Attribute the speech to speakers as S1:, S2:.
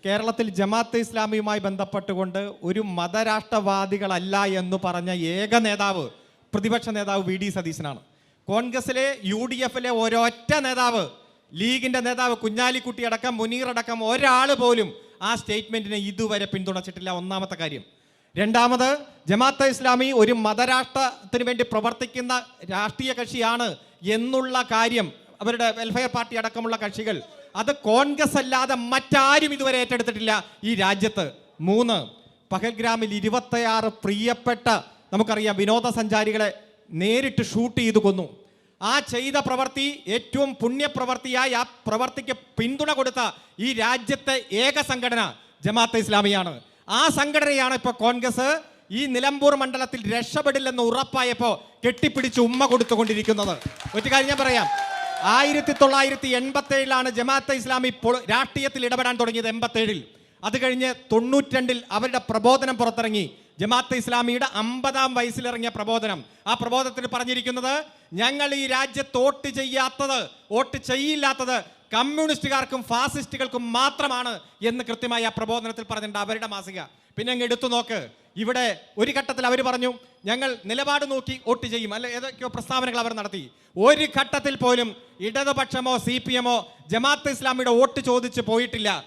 S1: കേരളത്തിൽ ജമാഅത്തെ ഇസ്ലാമിയുമായി ബന്ധപ്പെട്ടുകൊണ്ട് ഒരു മതരാഷ്ട്രവാദികളല്ല എന്ന് പറഞ്ഞ ഏക നേതാവ് പ്രതിപക്ഷ നേതാവ് വി ഡി സതീശനാണ്. കോൺഗ്രസിലെ UDF-ലെ ഒരൊറ്റ നേതാവ്, ലീഗിന്റെ നേതാവ് കുഞ്ഞാലിക്കുട്ടി അടക്കം മുനീർ അടക്കം ഒരാൾ പോലും ആ സ്റ്റേറ്റ്മെന്റിനെ ഇതുവരെ പിന്തുണച്ചിട്ടില്ല. ഒന്നാമത്തെ കാര്യം. രണ്ടാമത്, ജമാഅത്തെ ഇസ്ലാമി ഒരു മതരാഷ്ട്രത്തിന് വേണ്ടി പ്രവർത്തിക്കുന്ന രാഷ്ട്രീയ കക്ഷിയാണ് എന്നുള്ള കാര്യം അവരുടെ വെൽഫെയർ പാർട്ടി അടക്കമുള്ള കക്ഷികൾ, അത് കോൺഗ്രസ് അല്ലാതെ മറ്റാരും ഇതുവരെ ഏറ്റെടുത്തിട്ടില്ല ഈ രാജ്യത്ത്. 3, പഹൽഗ്രാമിൽ 26 പ്രിയപ്പെട്ട നമുക്കറിയാം വിനോദസഞ്ചാരികളെ നേരിട്ട് ഷൂട്ട് ചെയ്ത് കൊന്നു. ആ ചെയ്ത പ്രവൃത്തി ഏറ്റവും പുണ്യപ്രവർത്തിയായി ആ പ്രവർത്തിക്ക് പിന്തുണ കൊടുത്ത ഈ രാജ്യത്തെ ഏക സംഘടന ജമാഅത്തെ ഇസ്ലാമിയാണ്. ആ സംഘടനയാണ് ഇപ്പോൾ കോൺഗ്രസ് ഈ നിലമ്പൂർ മണ്ഡലത്തിൽ രക്ഷപ്പെടില്ലെന്ന് ഉറപ്പായപ്പോൾ കെട്ടിപ്പിടിച്ച് ഉമ്മ കൊടുത്തുകൊണ്ടിരിക്കുന്നത്. ഒരു കാര്യം ഞാൻ പറയാം, 1987-ലാണ് ജമാഅത്തെ ഇസ്ലാമി രാഷ്ട്രീയത്തിൽ ഇടപെടാൻ തുടങ്ങിയത്. 87-ൽ. അത് കഴിഞ്ഞ് 92-ൽ അവരുടെ പ്രബോധനം പുറത്തിറങ്ങി. ജമാഅത്തെ ഇസ്ലാമിയുടെ 50-ാം വയസ്സിലിറങ്ങിയ പ്രബോധനം. ആ പ്രബോധനത്തിൽ പറഞ്ഞിരിക്കുന്നത്, ഞങ്ങൾ ഈ രാജ്യത്ത് വോട്ട് ചെയ്യില്ലാത്തത് കമ്മ്യൂണിസ്റ്റുകാർക്കും ഫാസിസ്റ്റുകൾക്കും മാത്രമാണ് എന്ന് കൃത്യമായി ആ പ്രബോധനത്തിൽ പറഞ്ഞിട്ടുണ്ട് അവരുടെ മാസിക. പിന്നെ അങ്ങ് എടുത്തു നോക്ക്, ഇവിടെ ഒരു ഘട്ടത്തിൽ അവർ പറഞ്ഞു ഞങ്ങൾ നിലപാട് നോക്കി വോട്ട് ചെയ്യും, അല്ലെ ഏതൊക്കെയോ പ്രസ്താവനകൾ അവർ നടത്തി. ഒരു ഘട്ടത്തിൽ പോലും ഇടതുപക്ഷമോ CPM-ഓ ജമാഅത്തെ ഇസ്ലാമിയുടെ വോട്ട് ചോദിച്ച് പോയിട്ടില്ല.